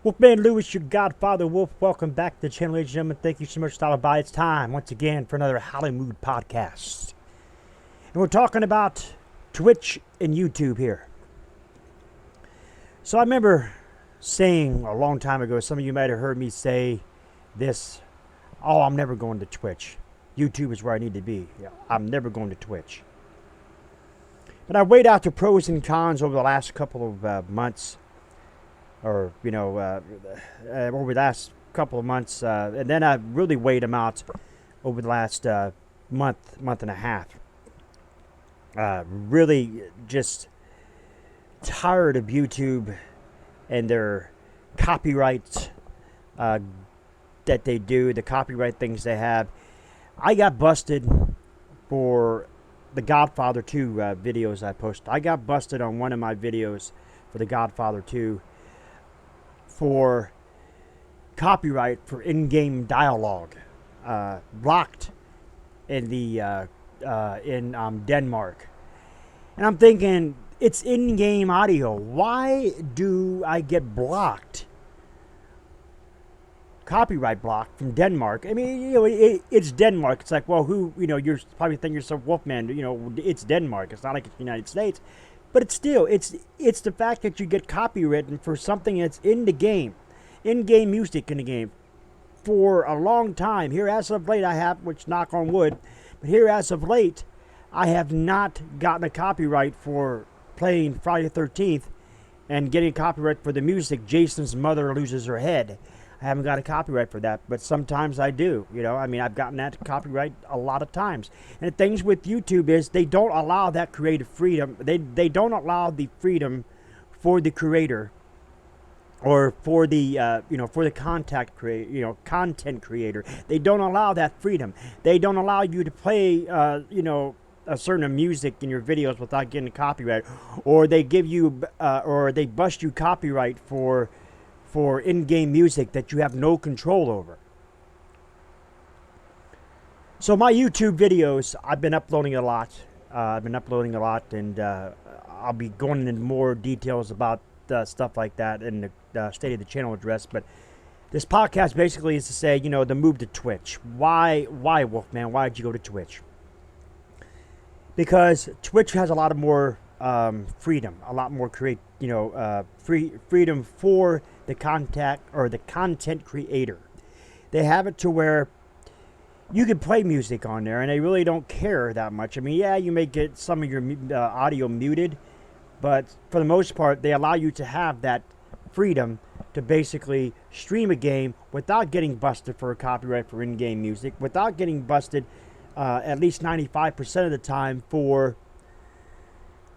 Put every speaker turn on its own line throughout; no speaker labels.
Wolfman Lewis, your Godfather Wolf. Welcome back to the channel, ladies and gentlemen. Thank you so much for stopping by. It's time once again for another Howling Mood podcast. And we're talking about Twitch and YouTube here. So I remember saying a long time ago, some of you might have heard me say this, oh, I'm never going to Twitch. YouTube is where I need to be. Yeah, I'm never going to Twitch. But I weighed out the pros and cons over the last couple of months. Or, over the last couple of months. And then I really weighed them out over the last month and a half. Really just tired of YouTube and their copyright that they do, the copyright things they have. I got busted for the Godfather 2 videos I posted. I got busted on one of my videos for the Godfather 2 for copyright for in-game dialogue, blocked in the in Denmark. And I'm thinking, it's in-game audio. Why do I get blocked? Copyright blocked from Denmark. I mean, it's Denmark. It's like, well, who, you're probably thinking yourself, Wolfman, it's Denmark. It's not like it's the United States. But it's still, it's the fact that you get copywritten for something that's in the game, in-game music in the game, for a long time. Here as of late I have, which knock on wood, but here as of late, I have not gotten a copyright for playing Friday the 13th and getting a copyright for the music, Jason's Mother Loses Her Head. I haven't got a copyright for that, but sometimes I do. I've gotten that copyright a lot of times. And the things with YouTube is they don't allow that creative freedom. They don't allow the freedom for the creator or for the for the content creator. They don't allow that freedom. They don't allow you to play a certain music in your videos without getting a copyright, or they give you or they bust you copyright for in-game music that you have no control over. So my YouTube videos, I've been uploading a lot. And I'll be going into more details about stuff like that in the State of the Channel address. But this podcast basically is to say, the move to Twitch. Why, Wolfman? Why did you go to Twitch? Because Twitch has a lot of more freedom, a lot more freedom for the content creator. They have it to where you can play music on there, and they really don't care that much. I mean, yeah, you may get some of your audio muted, but for the most part, they allow you to have that freedom to basically stream a game without getting busted for a copyright for in-game music, without getting busted at least 95% of the time for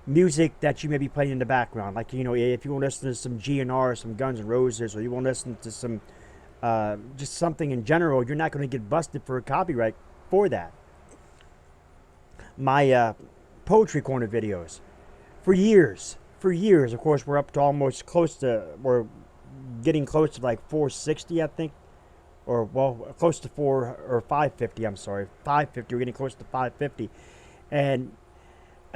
music that you may be playing in the background. Like, if you want to listen to some GNR, some Guns N' Roses, or you want to listen to some just something in general, you're not going to get busted for a copyright for that. My Poetry Corner videos, for years, of course, we're up to almost we're getting close to like 460, I think, or well, close to 550. I'm sorry, 550. We're getting close to 550, and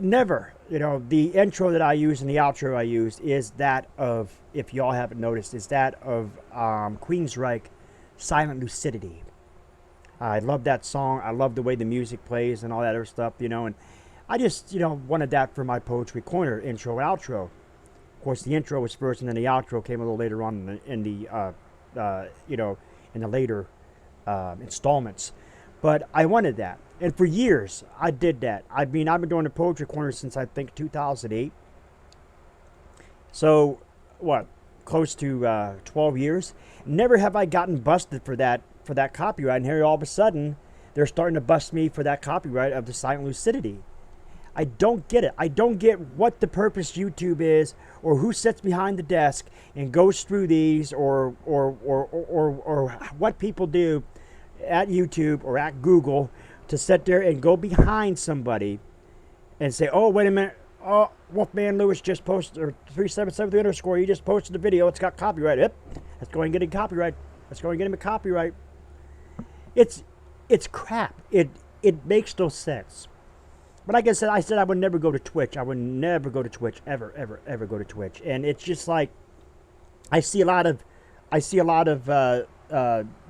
never, the intro that I use and the outro I use is that of, if y'all haven't noticed, is that of Queensryche, Silent Lucidity. I love that song. I love the way the music plays and all that other stuff, and I just, wanted that for my Poetry Corner intro and outro. Of course, the intro was first, and then the outro came a little later on in the later installments. But I wanted that. And for years, I did that. I've been doing the Poetry Corner since, I think, 2008. So, close to 12 years. Never have I gotten busted for that copyright. And here, all of a sudden, they're starting to bust me for that copyright of the Silent Lucidity. I don't get it. I don't get what the purpose YouTube is, or who sits behind the desk and goes through these, or what people do at YouTube or at Google to sit there and go behind somebody and say, oh, wait a minute, oh, Wolfman Lewis just posted, or 3773 underscore, he just posted a video, it's got copyright. Yep, let's go and get a copyright. Let's go and get him a copyright. It's crap. It makes no sense. But like I said I would never go to Twitch. I would never go to Twitch, ever go to Twitch. And it's just like, I see a lot of I see a lot of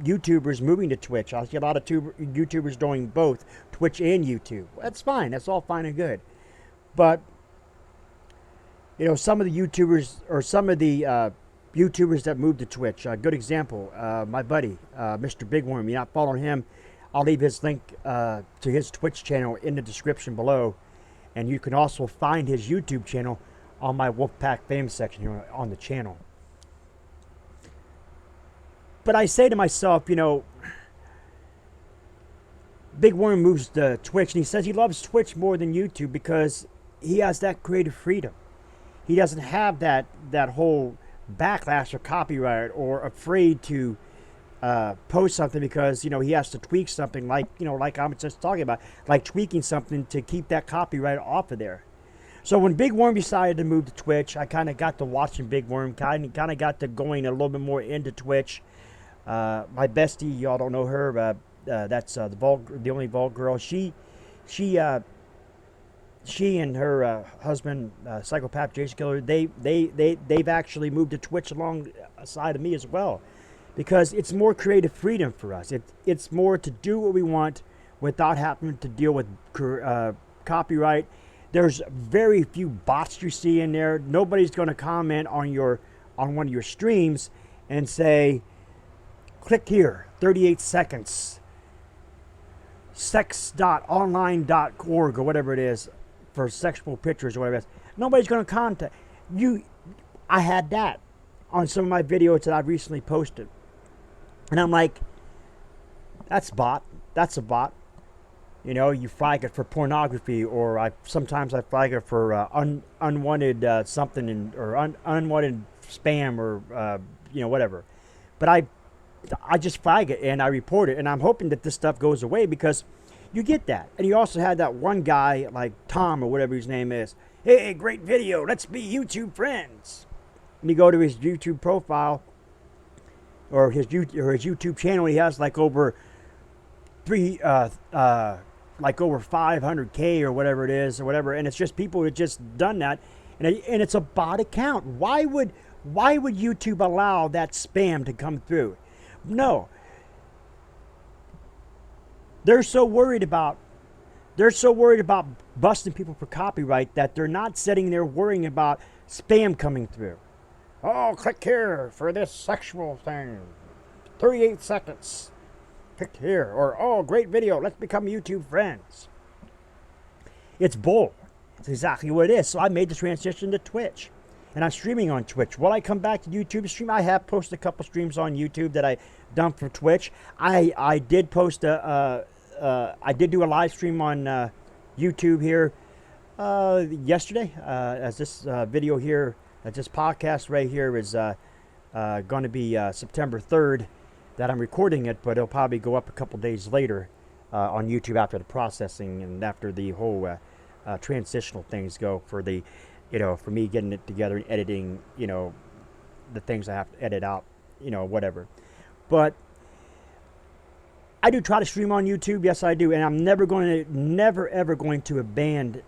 YouTubers moving to Twitch. I see a lot of YouTubers doing both Twitch and YouTube. That's fine. That's all fine and good. But some of the YouTubers or some of the YouTubers that moved to Twitch. A good example, my buddy, Mr. Big Worm. You're not following him. I'll leave his link to his Twitch channel in the description below. And you can also find his YouTube channel on my Wolfpack Fame section here on the channel. But I say to myself, Big Worm moves to Twitch, and he says he loves Twitch more than YouTube because he has that creative freedom. He doesn't have that whole backlash or copyright or afraid to post something because he has to tweak something like I'm just talking about, like tweaking something to keep that copyright off of there. So when Big Worm decided to move to Twitch, I kind of got to watching Big Worm, kind of got to going a little bit more into Twitch. My bestie, y'all don't know her, that's the only Vault girl. She and her husband, Psychopath Jason Killer, they've actually moved to Twitch alongside of me as well, because it's more creative freedom for us. It's more to do what we want without having to deal with copyright. There's very few bots you see in there. Nobody's going to comment on one of your streams and say, click here, 38 seconds, sex.online.org or whatever it is for sexual pictures or whatever it is. Nobody's going to contact you. I had that on some of my videos that I've recently posted. And I'm like, that's bot. That's a bot. You flag it for pornography, or sometimes I flag it for unwanted something or unwanted spam or whatever. But I just flag it and I report it, and I'm hoping that this stuff goes away because you get that. And you also had that one guy like Tom or whatever his name is. Hey, great video. Let's be YouTube friends. And you go to his YouTube profile or his YouTube channel. He has like over 500K or whatever it is or whatever. And it's just people who just done that, and it's a bot account. Why would YouTube allow that spam to come through? No. They're so worried about busting people for copyright that they're not sitting there worrying about spam coming through. Oh, click here for this sexual thing. 38 seconds. Click here. Or, oh, great video. Let's become YouTube friends. It's bull. It's exactly what it is. So I made the transition to Twitch. And I'm streaming on Twitch. Will I come back to YouTube stream? I have posted a couple streams on YouTube that I dumped for Twitch. I did post I did do a live stream on YouTube here yesterday. As this video here, this podcast right here is going to be September 3rd that I'm recording it, but it'll probably go up a couple days later on YouTube after the processing and after the whole transitional things go for the, for me getting it together and editing, the things I have to edit out, whatever. But I do try to stream on YouTube. Yes, I do, and I'm never ever going to abandon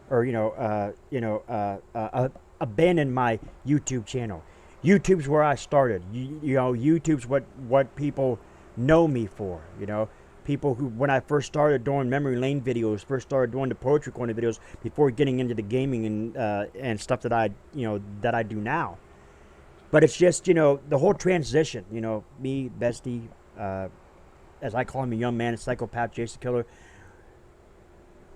abandon my YouTube channel. YouTube's where I started. YouTube's what people know me for. People who, when I first started doing memory lane videos, first started doing the poetry corner videos before getting into the gaming and stuff that I do now. But it's just the whole transition. Me, Bestie, as I call him, a young man, a Psychopath Jason Killer,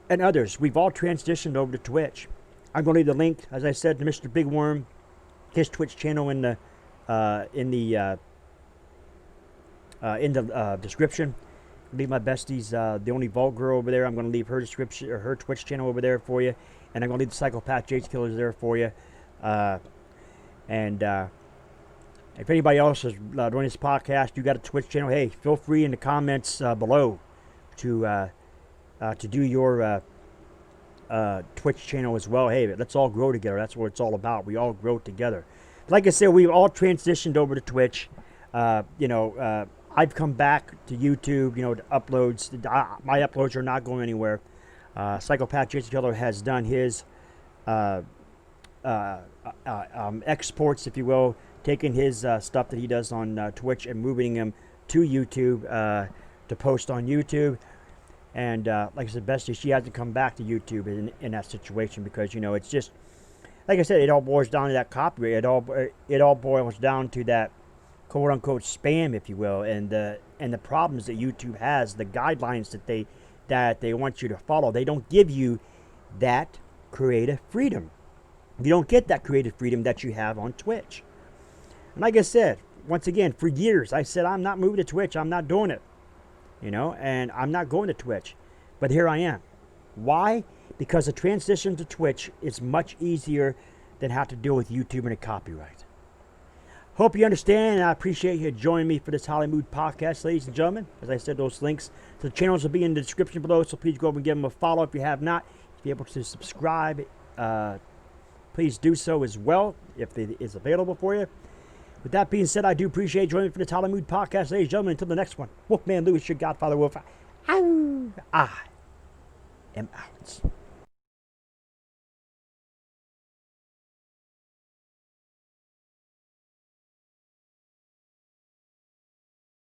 and others. We've all transitioned over to Twitch. I'm going to leave the link, as I said, to Mr. Big Worm, his Twitch channel in the description. Leave my bestie's the only Vault girl over there. I'm going to leave her description or her Twitch channel over there for you, and I'm going to leave the Psychopath Jason Killers there for you. If anybody else is doing this podcast, you got a Twitch channel, hey, feel free in the comments below to do your Twitch channel as well. Hey, let's all grow together. That's what it's all about. We all grow together. Like I said, we've all transitioned over to Twitch. I've come back to YouTube, to uploads. My uploads are not going anywhere. Psychopath Jason Killer has done his exports, if you will, taking his stuff that he does on Twitch and moving him to YouTube to post on YouTube. And like I said, Bestie, she hasn't come back to YouTube in that situation because, you know, it's just, like I said, it all boils down to that copyright. It all boils down to that quote unquote spam, if you will, and the problems that YouTube has, the guidelines that they want you to follow. They don't give you that creative freedom. You don't get that creative freedom that you have on Twitch. And like I said, once again, for years, I said, I'm not moving to Twitch. I'm not doing it. You know, and I'm not going to Twitch. But here I am. Why? Because the transition to Twitch is much easier than have to deal with YouTube and a copyright. Hope you understand, and I appreciate you joining me for this Hollywood podcast, ladies and gentlemen. As I said, those links to the channels will be in the description below, so please go over and give them a follow if you have not. If you're able to subscribe, please do so as well if it is available for you. With that being said, I do appreciate joining me for the Tyler Mood Podcast. Ladies and gentlemen, until the next one, Wolfman Lewis, your Godfather Wolf. I am out.